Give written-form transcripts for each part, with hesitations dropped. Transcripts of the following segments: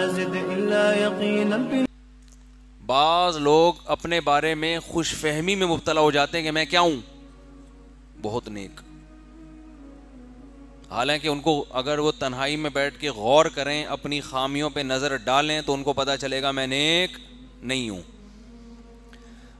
नज़िद इल्ला यक़ीनन बिल। बाज लोग अपने बारे में खुशफहमी में मुब्तला हो जाते हैं कि मैं क्या हूं, बहुत नेक। हालांकि उनको अगर वो तन्हाई में बैठ के गौर करें, अपनी खामियों पे नज़र डालें, तो उनको पता चलेगा मैं नेक नहीं हूं।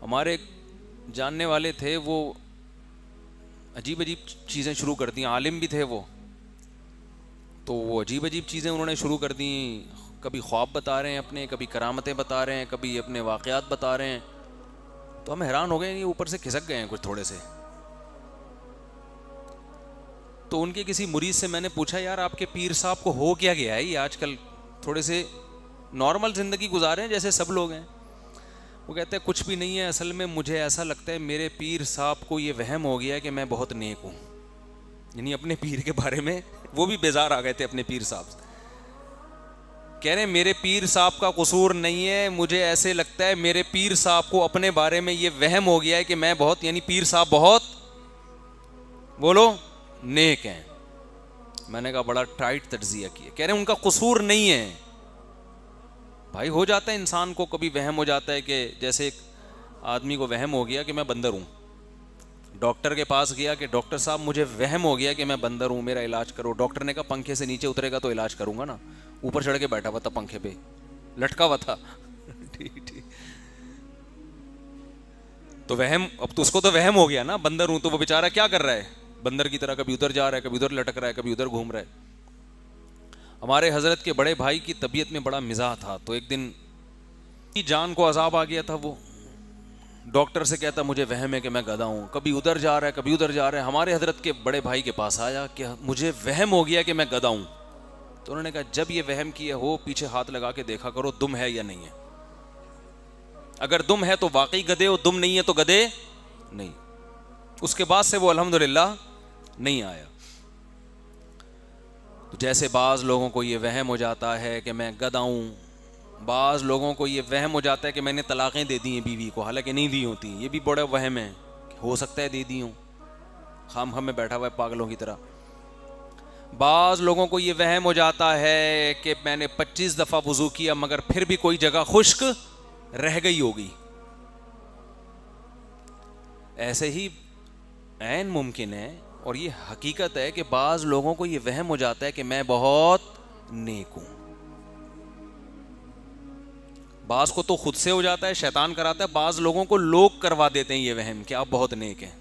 हमारे जानने वाले थे, वो अजीब अजीब चीज़ें शुरू कर दी, आलिम भी थे वो, तो वो अजीब अजीब चीज़ें उन्होंने शुरू कर दी। कभी ख्वाब बता रहे हैं अपने, कभी करामतें बता रहे हैं, कभी अपने वाक़यात बता रहे हैं। तो हम हैरान हो गए, ये ऊपर से खिसक गए हैं कुछ थोड़े से। तो उनके किसी मुरीद से मैंने पूछा, यार आपके पीर साहब को हो क्या गया है, ये आजकल थोड़े से नॉर्मल ज़िंदगी गुजारे हैं जैसे सब लोग हैं। वो कहते हैं कुछ भी नहीं है, असल में मुझे ऐसा लगता है मेरे पीर साहब को ये वहम हो गया है कि मैं बहुत नेक हूँ। यानी अपने पीर के बारे में वो भी बेजार आ गए थे अपने पीर साहब से। कह रहे मेरे पीर साहब का कसूर नहीं है, मुझे ऐसे लगता है मेरे पीर साहब को अपने बारे में ये वहम हो गया है कि मैं बहुत, यानी पीर साहब बहुत, बोलो, नेक हैं। मैंने कहा बड़ा टाइट तज्जिया किया। कह रहे उनका कसूर नहीं है। भाई हो जाता है इंसान को कभी वहम हो जाता है, कि जैसे एक आदमी को वहम हो गया कि मैं बंदर हूँ, डॉक्टर के पास गया कि डॉक्टर साहब मुझे वहम हो गया कि मैं बंदर हूँ, मेरा इलाज करो। डॉक्टर ने कहा पंखे से नीचे उतरेगा तो इलाज करूँगा ना। ऊपर चढ़ के बैठा हुआ था, पंखे पे लटका हुआ था। ठीक ठीक। तो वहम, अब तो उसको तो वहम हो गया ना, बंदर हूँ। तो वो बेचारा क्या कर रहा है, बंदर की तरह कभी उधर जा रहा है, कभी उधर लटक रहा है, कभी उधर घूम रहा है। हमारे हजरत के बड़े भाई की तबीयत में बड़ा मिजाज था, तो एक दिन जान को अजाब आ गया था। वो डॉक्टर से कहता मुझे वहम है कि मैं गधा हूँ, कभी उधर जा रहा है, कभी उधर जा रहा है। हमारे हजरत के बड़े भाई के पास आया कि मुझे वहम हो गया कि मैं गधा हूँ। तो उन्होंने कहा जब ये वहम किया हो, पीछे हाथ लगा के देखा करो दुम है या नहीं है। अगर दुम है तो वाकई गधे हो, दुम नहीं है तो गधे नहीं। उसके बाद से वो अल्हम्दुलिल्लाह नहीं आया। तो जैसे बाज़ लोगों को ये वहम हो जाता है कि मैं गधा हूँ, बाज़ लोगों को ये वहम हो जाता है कि मैंने तलाक़ें दे दी हैं बीवी को, हालांकि नहीं दी होती। ये भी बड़ा वहम है, हो सकता है दे दी हूँ, खाम में बैठा हुआ है पागलों की तरह। बाज़ लोगों को ये वहम हो जाता है कि मैंने 25 दफ़ा वज़ू किया मगर फिर भी कोई जगह खुश्क रह गई होगी। ऐसे ही ऐन मुमकिन है, और ये हकीकत है कि बाज़ लोगों को ये वहम हो जाता है कि मैं बहुत नेक हूं। बाज़ को तो खुद से हो जाता है, शैतान कराता है। बाज़ लोगों को लोग करवा देते हैं ये वहम कि आप बहुत नेक हैं।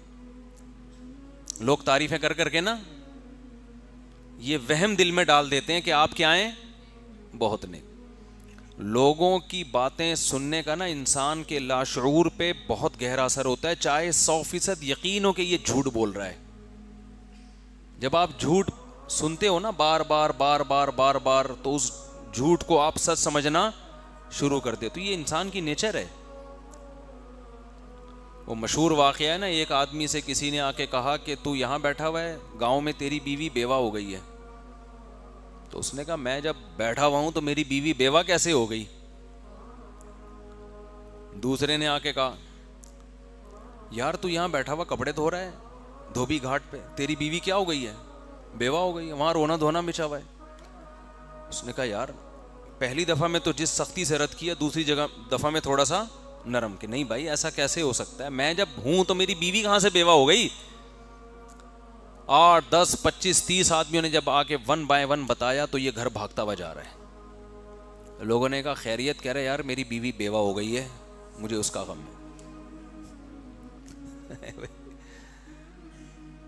लोग तारीफें कर करके ना ये वहम दिल में डाल देते हैं कि आप क्या हैं, बहुत नेक। लोगों की बातें सुनने का ना इंसान के लाशऊर पे बहुत गहरा असर होता है, चाहे 100% यकीन हो कि ये झूठ बोल रहा है। जब आप झूठ सुनते हो ना बार बार बार बार बार बार, तो उस झूठ को आप सच समझना शुरू कर देते। तो ये इंसान की नेचर है। वो मशहूर वाक़या है ना, एक आदमी से किसी ने आके कहा कि तू यहाँ बैठा हुआ है, गांव में तेरी बीवी बेवा हो गई है। तो उसने कहा मैं जब बैठा हुआ हूं तो मेरी बीवी बेवा कैसे हो गई। दूसरे ने आके कहा यार तू यहाँ बैठा हुआ कपड़े धो रहा है धोबी घाट पे, तेरी बीवी क्या हो गई है, बेवा हो गई है, वहां रोना धोना बिछा हुआ है। उसने कहा यार पहली दफा में तो जिस सख्ती से रद्द किया, दूसरी दफा में थोड़ा सा नरम। कि नहीं भाई ऐसा कैसे हो सकता है, मैं जब हूं तो मेरी बीवी कहां से बेवा हो गई। 8, 10, 25, 30 आदमियों ने जब आके 1 बाय 1 बताया तो ये घर भागता हुआ जा रहा है। लोगों ने कहा खैरियत, कह रहे यार मेरी बीवी बेवा हो गई है, मुझे उसका गम है।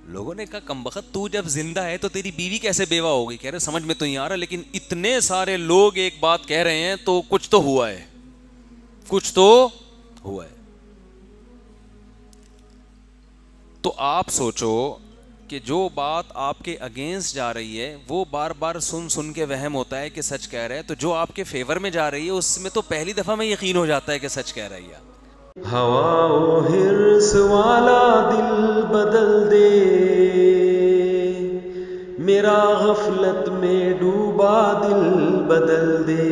लोगों ने कहा कमबख्त तू जब जिंदा है तो तेरी बीवी कैसे बेवा हो गई। कह रहे समझ में तो नहीं आ रहा, लेकिन इतने सारे लोग एक बात कह रहे हैं तो कुछ तो हुआ है, कुछ तो हुआ है। तो आप सोचो कि जो बात आपके अगेंस्ट जा रही है वो बार बार सुन सुन के वहम होता है कि सच कह रहा है, तो जो आपके फेवर में जा रही है उसमें तो पहली दफा में यकीन हो जाता है कि सच कह रही है। हवा ओ हिर्स वाला दिल बदल दे, मेरा गफलत में डूबा दिल बदल दे।